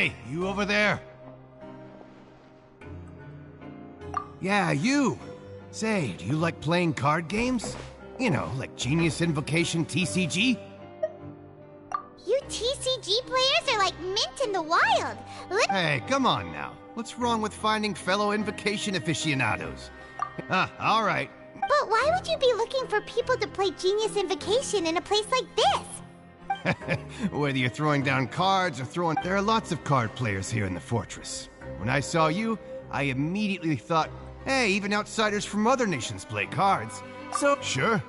Hey, you over there? Yeah, you! Say, do you like playing card games? You know, like Genius Invocation TCG? You TCG players are like mint in the wild. Hey, come on now. What's wrong with finding fellow Invocation aficionados? Alright. But why would you be looking for people to play Genius Invocation in a place like this? Whether you're throwing down cards or throwing... There are lots of card players here in the fortress. When I saw you, I immediately thought, hey, even outsiders from other nations play cards. So, sure.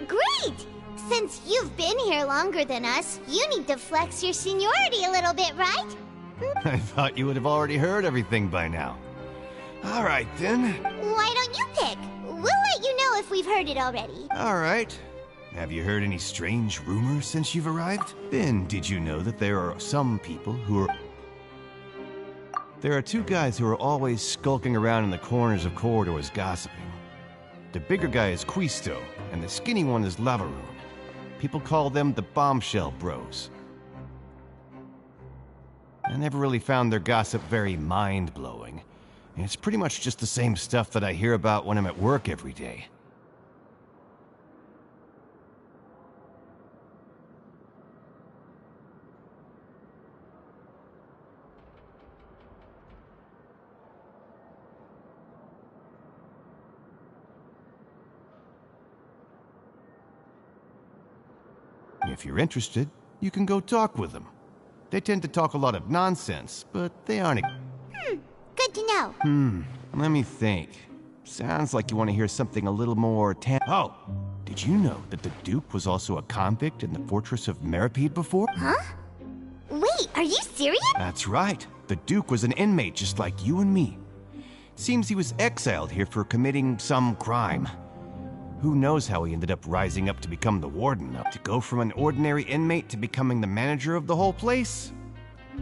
Great! Since you've been here longer than us, you need to flex your seniority a little bit, right? I thought you would have already heard everything by now. All right, then. Why don't you pick? We'll let you know if we've heard it already. All right. Have you heard any strange rumors since you've arrived? Then, did you know that there are some people who are... There are two guys who are always skulking around in the corners of corridors gossiping. The bigger guy is Quisto, and the skinny one is Lavaroon. People call them the Bombshell Bros. I never really found their gossip very mind-blowing. And it's pretty much just the same stuff that I hear about when I'm at work every day. If you're interested, you can go talk with them. They tend to talk a lot of nonsense, but they aren't... Good to know. Let me think. Sounds like you want to hear something a little more Oh! Did you know that the Duke was also a convict in the fortress of Meripede before? Huh? Wait, are you serious? That's right. The Duke was an inmate just like you and me. Seems he was exiled here for committing some crime. Who knows how he ended up rising up to become the warden, to go from an ordinary inmate to becoming the manager of the whole place?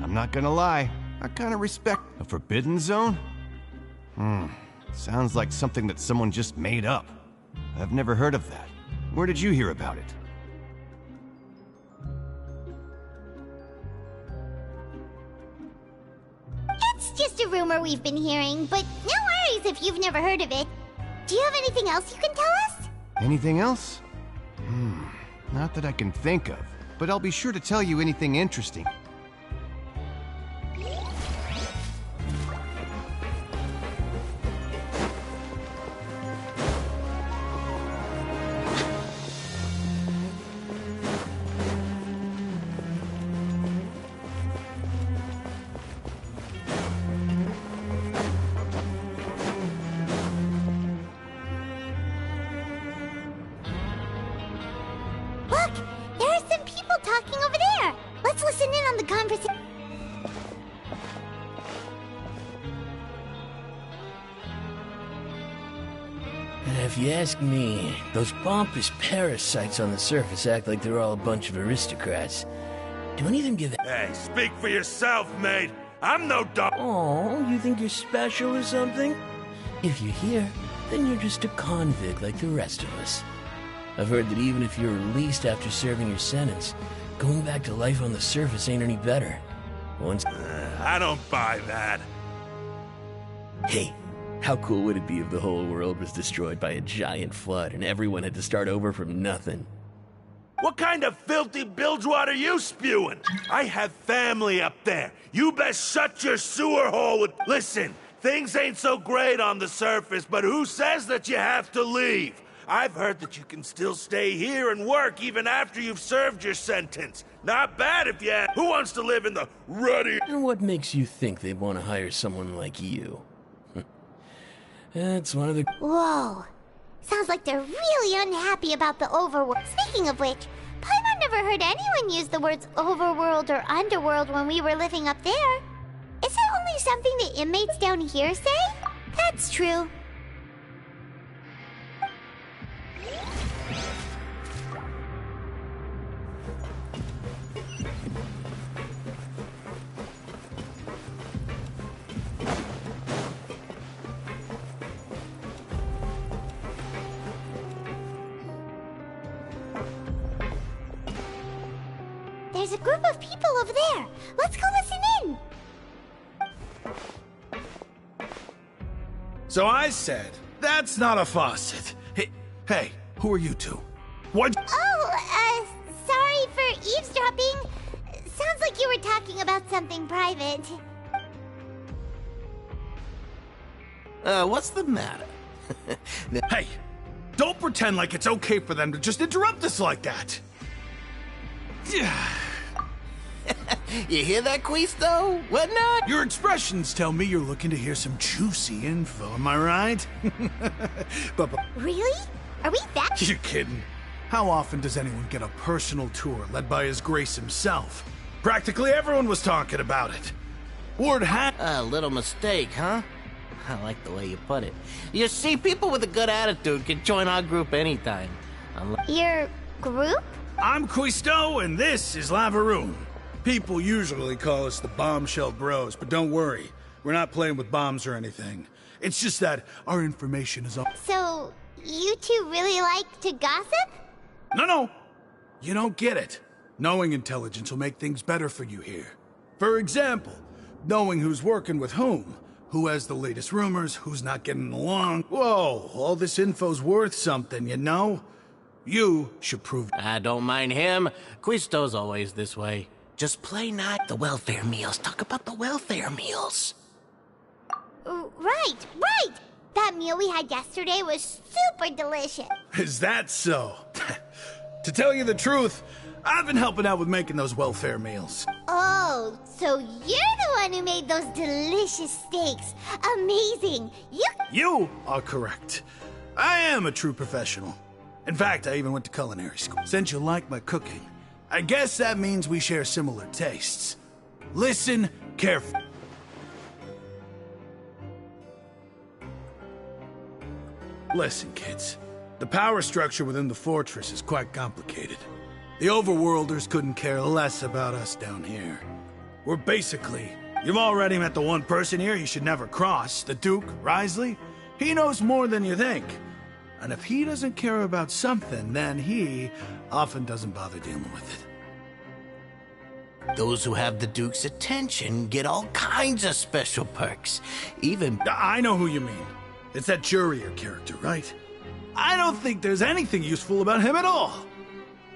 I'm not gonna lie, I kinda respect a forbidden zone? Sounds like something that someone just made up. I've never heard of that. Where did you hear about it? It's just a rumor we've been hearing, but no worries if you've never heard of it. Do you have anything else you can tell us? Anything else? Not that I can think of, but I'll be sure to tell you anything interesting. Look! There are some people talking over there! Let's listen in on the conversation. If you ask me, those pompous parasites on the surface act like they're all a bunch of aristocrats. Do any of them give a... Hey, speak for yourself, mate. I'm no dog. Oh, you think you're special or something? If you're here, then you're just a convict like the rest of us. I've heard that even if you're released after serving your sentence, going back to life on the surface ain't any better. Once... I don't buy that. Hey, how cool would it be if the whole world was destroyed by a giant flood and everyone had to start over from nothing? What kind of filthy bilgewater are you spewing? I have family up there. You best shut your sewer hole with... Listen, things ain't so great on the surface, but who says that you have to leave? I've heard that you can still stay here and work even after you've served your sentence. Not bad if you ask. Who wants to live in the ruddy... And what makes you think they'd want to hire someone like you? That's one of the... Whoa. Sounds like they're really unhappy about the overworld. Speaking of which, Paimon never heard anyone use the words overworld or underworld when we were living up there. Is it only something the inmates down here say? That's true. There's a group of people over there. Let's go listen in. So I said, that's not a faucet. Hey, who are you two? What? Oh, sorry for eavesdropping. Sounds like you were talking about something private. What's the matter? Hey, don't pretend like it's okay for them to just interrupt us like that. You hear that, Quisto? What not? Your expressions tell me you're looking to hear some juicy info, am I right? but Really? Are we that? you're kidding. How often does anyone get a personal tour led by His Grace himself? Practically everyone was talking about it. Word had... A little mistake, huh? I like the way you put it. You see, people with a good attitude can join our group anytime. Your group? I'm Quisto, and this is Lavaroon. People usually call us the Bombshell Bros, but don't worry. We're not playing with bombs or anything. It's just that our information is all... So, you two really like to gossip? No. You don't get it. Knowing intelligence will make things better for you here. For example, knowing who's working with whom, who has the latest rumors, who's not getting along. Whoa, all this info's worth something, you know? You should prove... I don't mind him. Quisto's always this way. Just play nice. The welfare meals. Talk about the welfare meals. Right. That meal we had yesterday was super delicious. Is that so? To tell you the truth, I've been helping out with making those welfare meals. Oh, so you're the one who made those delicious steaks. Amazing. You are correct. I am a true professional. In fact, I even went to culinary school. Since you like my cooking, I guess that means we share similar tastes. Listen carefully. Listen, kids. The power structure within the fortress is quite complicated. The Overworlders couldn't care less about us down here. We're basically... You've already met the one person here you should never cross, the Duke, Risley. He knows more than you think. And if he doesn't care about something, then he often doesn't bother dealing with it. Those who have the Duke's attention get all kinds of special perks. Even... I know who you mean. It's that Jurier character, right? I don't think there's anything useful about him at all.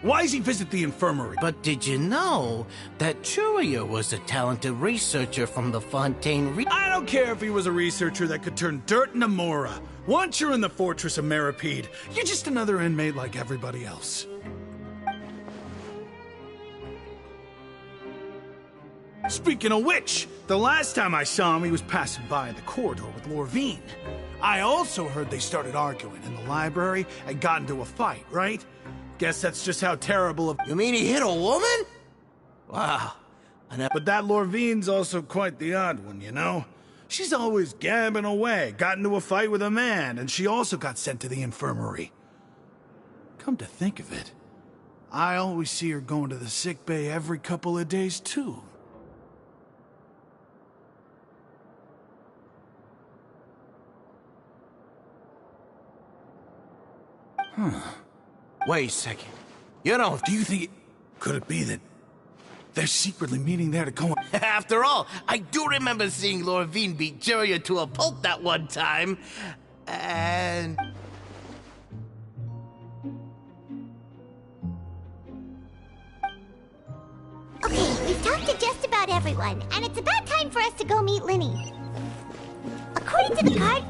Why does he visit the infirmary? But did you know that Jurier was a talented researcher from the Fontaine I don't care if he was a researcher that could turn dirt into Mora. Once you're in the fortress of Meripede, you're just another inmate like everybody else. Speaking of which, the last time I saw him, he was passing by the corridor with Lorvine. I also heard they started arguing in the library and got into a fight, right? Guess that's just how terrible of... You mean he hit a woman? Wow. But that Lorvine's also quite the odd one, you know? She's always gabbing away, got into a fight with a man, and she also got sent to the infirmary. Come to think of it, I always see her going to the sick bay every couple of days, too. Wait a second. You know, Do you think could it be that they're secretly meeting there to go... after all, I do remember seeing Lorvine beat Jurier to a pulp that one time. And... Okay, we've talked to just about everyone, and it's about time for us to go meet Linny. According to the card...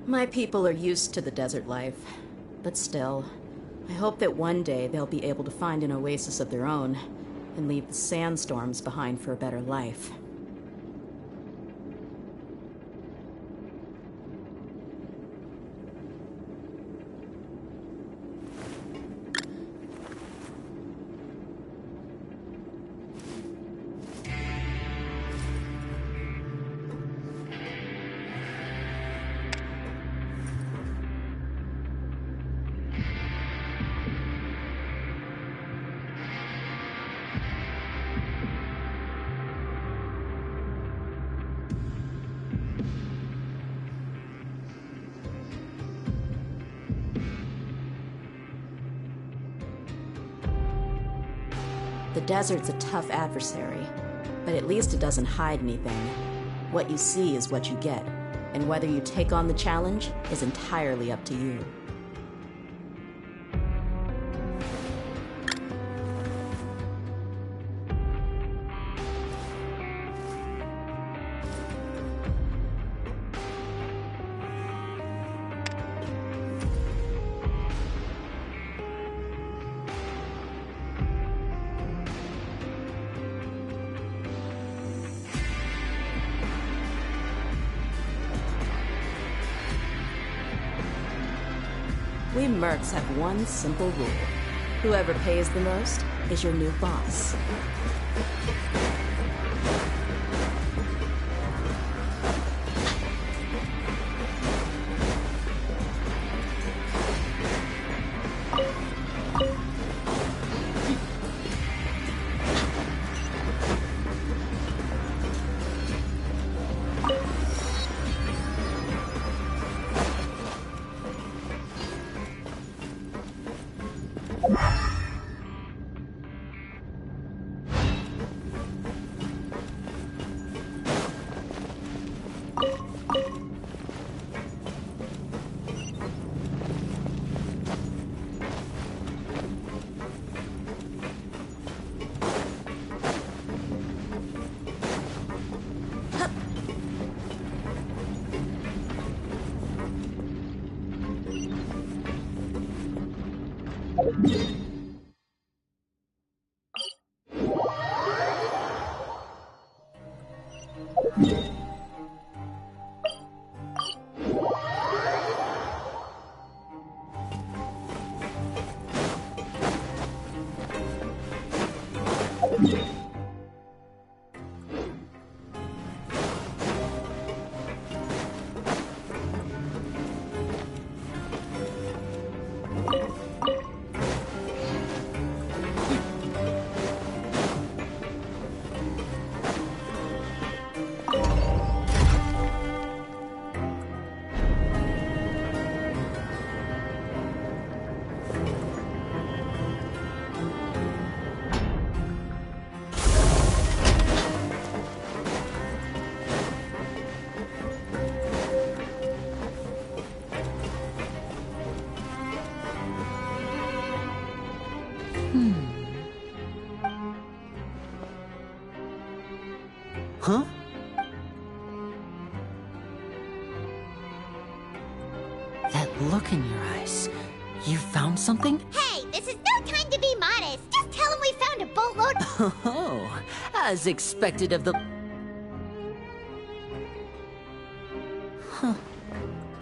My people are used to the desert life, but still, I hope that one day they'll be able to find an oasis of their own and leave the sandstorms behind for a better life. The desert's a tough adversary, but at least it doesn't hide anything. What you see is what you get, and whether you take on the challenge is entirely up to you. We mercs have one simple rule. Whoever pays the most is your new boss. Huh? That look in your eyes. You found something? Hey, this is no time to be modest. Just tell him we found a boatload. Oh, as expected of the... Huh.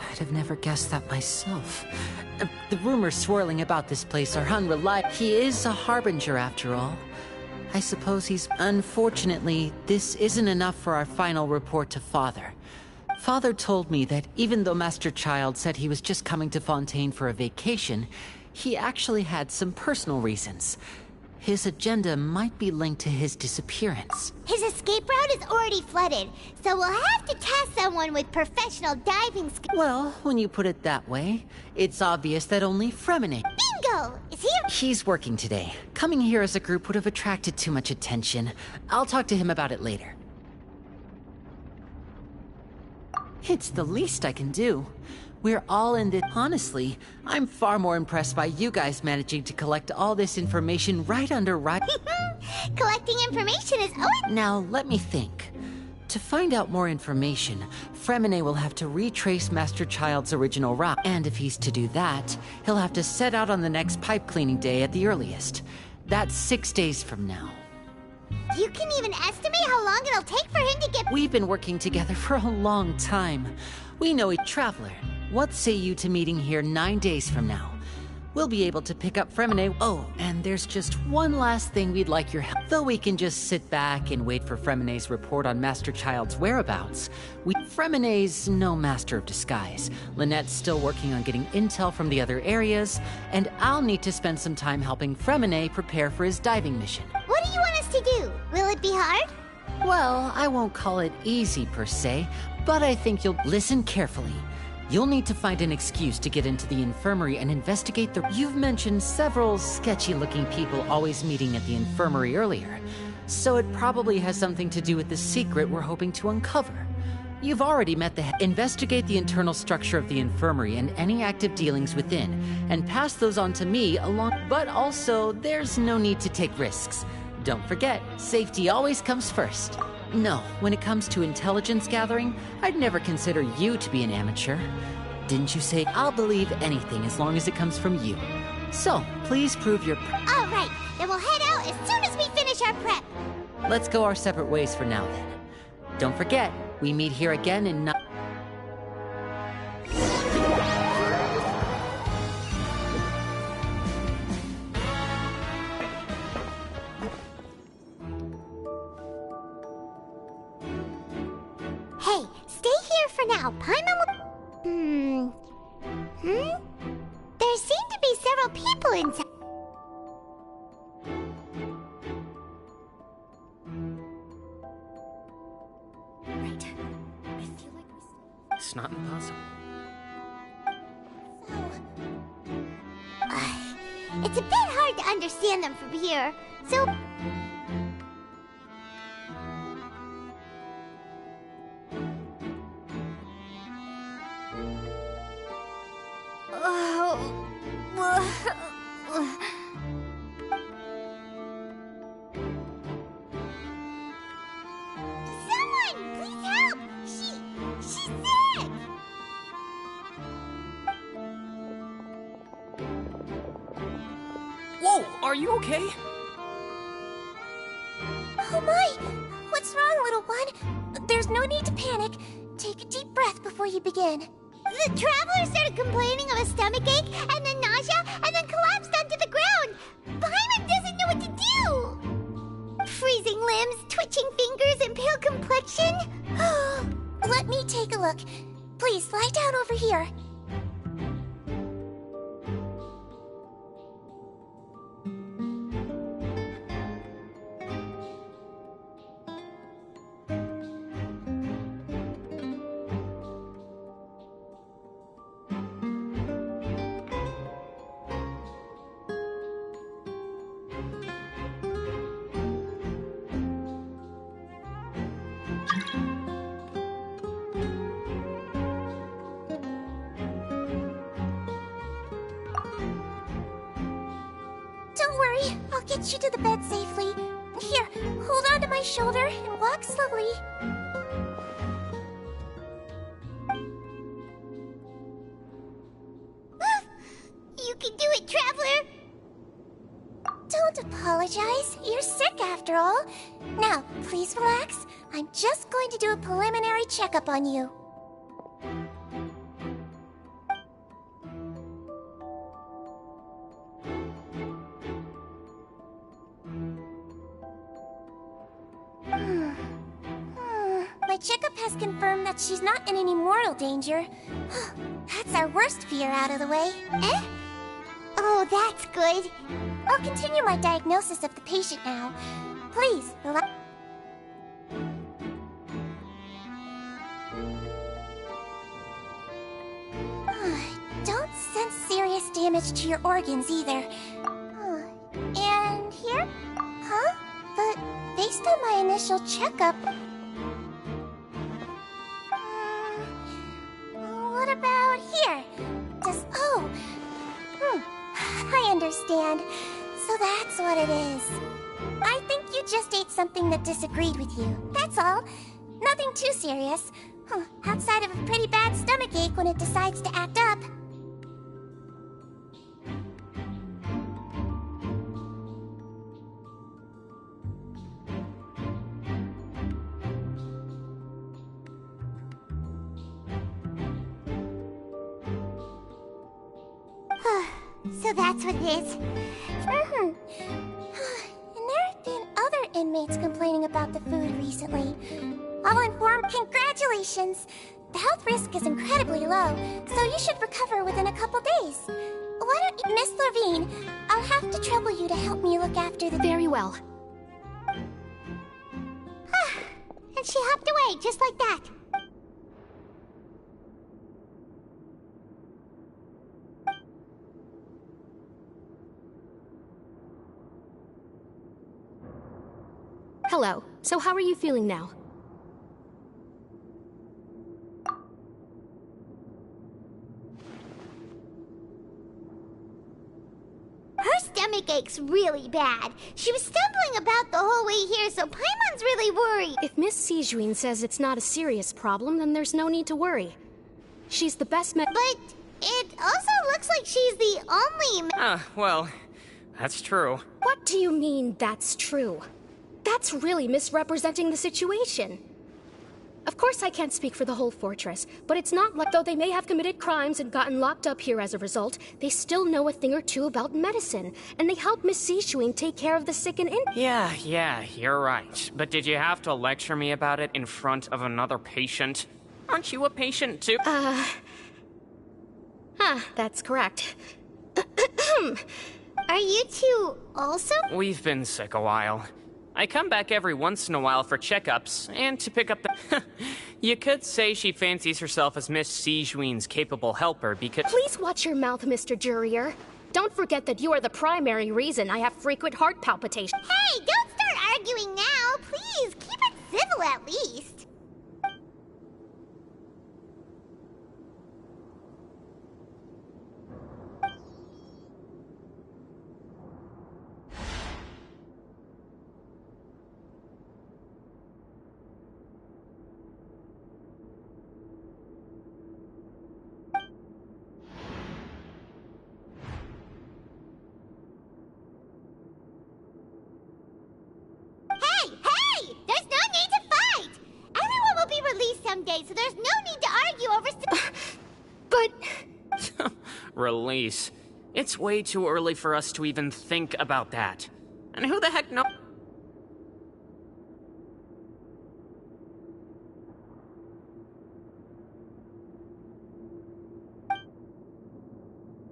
I'd have never guessed that myself. The rumors swirling about this place are unreliable. He is a harbinger, after all. I suppose he's... Unfortunately, this isn't enough for our final report to Father. Father told me that even though Master Child said he was just coming to Fontaine for a vacation, he actually had some personal reasons. His agenda might be linked to his disappearance. His escape route is already flooded, so we'll have to task someone with professional diving skills. Well, when you put it that way, it's obvious that only Fremine... Bingo! Is he... He's working today. Coming here as a group would have attracted too much attention. I'll talk to him about it later. It's the least I can do. We're all in this. Honestly, I'm far more impressed by you guys managing to collect all this information right under right. Collecting information is always... Now, let me think. To find out more information, Fremine will have to retrace Master Child's original route, and if he's to do that, he'll have to set out on the next pipe cleaning day at the earliest. That's 6 days from now. You can even estimate how long it'll take for him to get... We've been working together for a long time. We know each traveler. What say you to meeting here 9 days from now? We'll be able to pick up Fremine. Oh, and there's just one last thing we'd like your help. Though we can just sit back and wait for Fremine's report on Master Child's whereabouts, Fremine's no master of disguise. Lynette's still working on getting intel from the other areas, and I'll need to spend some time helping Fremine prepare for his diving mission. What do you want us to do? Will it be hard? Well, I won't call it easy per se, but I think you'll listen carefully. You'll need to find an excuse to get into the infirmary and investigate the... You've mentioned several sketchy-looking people always meeting at the infirmary earlier, so it probably has something to do with the secret we're hoping to uncover. You've already met the... Investigate the internal structure of the infirmary and any active dealings within, and pass those on to me along... But also, there's no need to take risks. Don't forget, safety always comes first. No, when it comes to intelligence gathering, I'd never consider you to be an amateur. Didn't you say, I'll believe anything as long as it comes from you? So, please prove your... All right, then we'll head out as soon as we finish our prep. Let's go our separate ways for now, then. Don't forget, we meet here again in... Hey, stay here for now. Paimon will... There seem to be several people inside. Right. I feel like It's not impossible. it's a bit hard to understand them from here. So... Someone, please help! She's sick! Whoa, are you okay? Oh my! What's wrong, little one? There's no need to panic. Take a deep breath before you begin. The traveler started complaining of a stomachache, and then nausea, and then collapsed onto the ground. Paimon doesn't know what to do. Freezing limbs, twitching fingers, and pale complexion. Let me take a look. Please lie down over here. Don't worry, I'll get you to the bed safely. Here, hold on to my shoulder and walk slowly. You can do it, traveler! Don't apologize. You're sick after all. Now, please relax. I'm just going to do a preliminary checkup on you. My checkup has confirmed that she's not in any mortal danger. That's our worst fear out of the way. Eh? Oh, that's good. I'll continue my diagnosis of the patient now. Please, relax. Don't sense serious damage to your organs either. And here? Huh? But based on my initial checkup... what about here? I understand. So that's what it is. I think you just ate something that disagreed with you. That's all. Nothing too serious. Outside of a pretty bad stomachache when it decides to act up. So that's what it is. And there have been other inmates complaining about the food recently. I'll inform. Congratulations! The health risk is incredibly low, so you should recover within a couple days. Why don't you, Miss Levine? I'll have to trouble you to help me look after the. Very well. And she hopped away just like that. Hello. So how are you feeling now? Her stomach aches really bad. She was stumbling about the whole way here, so Paimon's really worried. If Miss Sijuin says it's not a serious problem, then there's no need to worry. She's the best But it also looks like she's the only Well, that's true. What do you mean, that's true? That's really misrepresenting the situation. Of course I can't speak for the whole fortress, but it's not like though they may have committed crimes and gotten locked up here as a result, they still know a thing or two about medicine, and they help Miss Sijuin take care of the sick and Yeah, you're right. But did you have to lecture me about it in front of another patient? Aren't you a patient too? That's correct. Are you two also? We've been sick a while. I come back every once in a while for checkups, and to pick up the... You could say she fancies herself as Miss Sijuin's capable helper because... Please watch your mouth, Mr. Jurier. Don't forget that you are the primary reason I have frequent heart palpitations. Hey, don't start arguing now. Please, keep it civil at least. Hey! There's no need to fight! Everyone will be released someday, so there's no need to argue over But... Release. It's way too early for us to even think about that. And who the heck knows?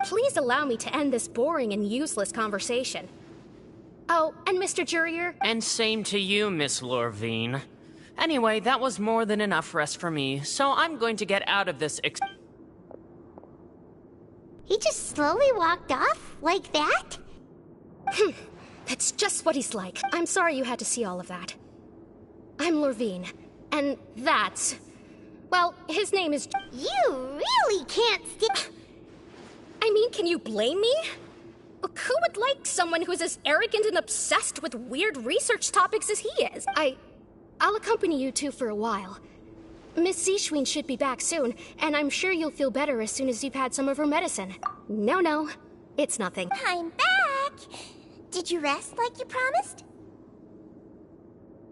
Please allow me to end this boring and useless conversation. Oh, and Mr. Jurier? And same to you, Miss Lorvine. Anyway, that was more than enough rest for me, so I'm going to get out of this He just slowly walked off? Like that? That's just what he's like. I'm sorry you had to see all of that. I'm Lorvine, and that's... Well, his name is... You really can't stick... I mean, can you blame me? Who would like someone who's as arrogant and obsessed with weird research topics as he is? I'll accompany you two for a while. Miss Sijuin should be back soon, and I'm sure you'll feel better as soon as you've had some of her medicine. No, it's nothing. I'm back! Did you rest like you promised?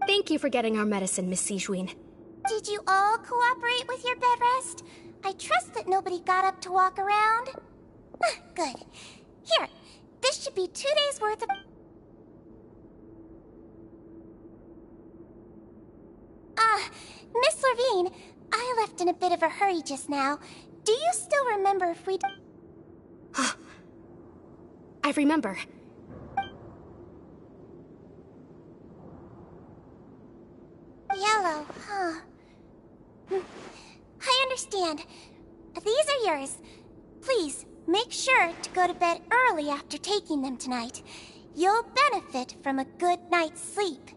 Thank you for getting our medicine, Miss Sijuin. Did you all cooperate with your bed rest? I trust that nobody got up to walk around. Good. Here, this should be 2 days worth of... Miss Levine, I left in a bit of a hurry just now. Do you still remember if we... I remember. Yellow, huh? I understand. These are yours. Please, make sure to go to bed early after taking them tonight. You'll benefit from a good night's sleep.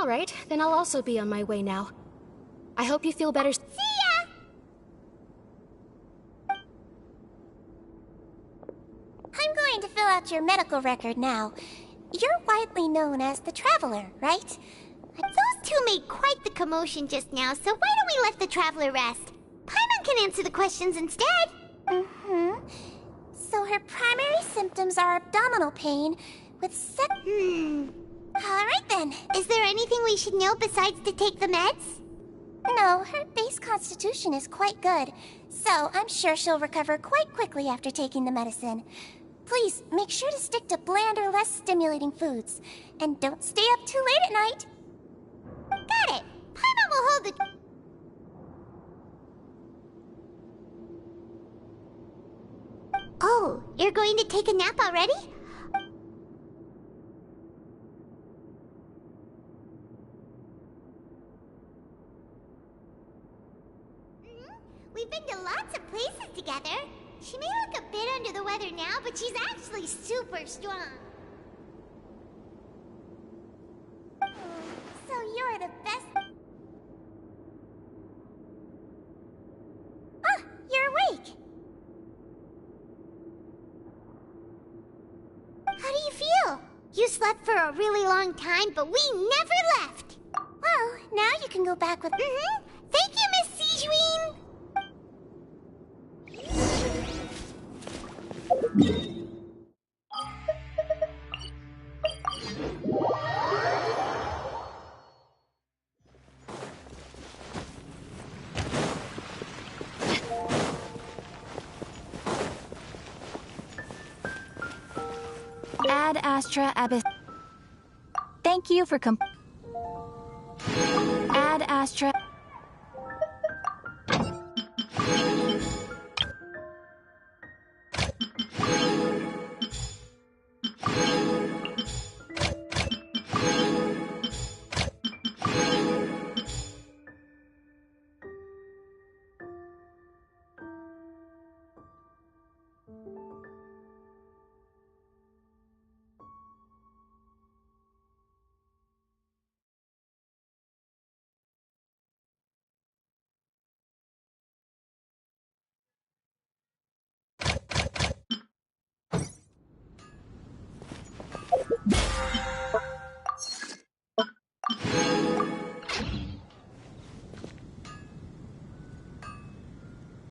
All right, then I'll also be on my way now. I hope you feel better. See ya! I'm going to fill out your medical record now. You're widely known as the Traveler, right? Those two made quite the commotion just now, so why don't we let the Traveler rest? Paimon can answer the questions instead. Mm-hmm. So her primary symptoms are abdominal pain with Alright then. Is there anything we should know besides to take the meds? No, her base constitution is quite good, so I'm sure she'll recover quite quickly after taking the medicine. Please, make sure to stick to bland or less stimulating foods. And don't stay up too late at night. Got it. Paimon will hold the... Oh, you're going to take a nap already? We've been to lots of places together. She may look a bit under the weather now, but she's actually super strong. So you're the best... Ah, you're awake! How do you feel? You slept for a really long time, but we never left! Well, now you can go back with... Thank you, Miss Sijween! Ad Astra Abyss. Thank you for Ad Astra.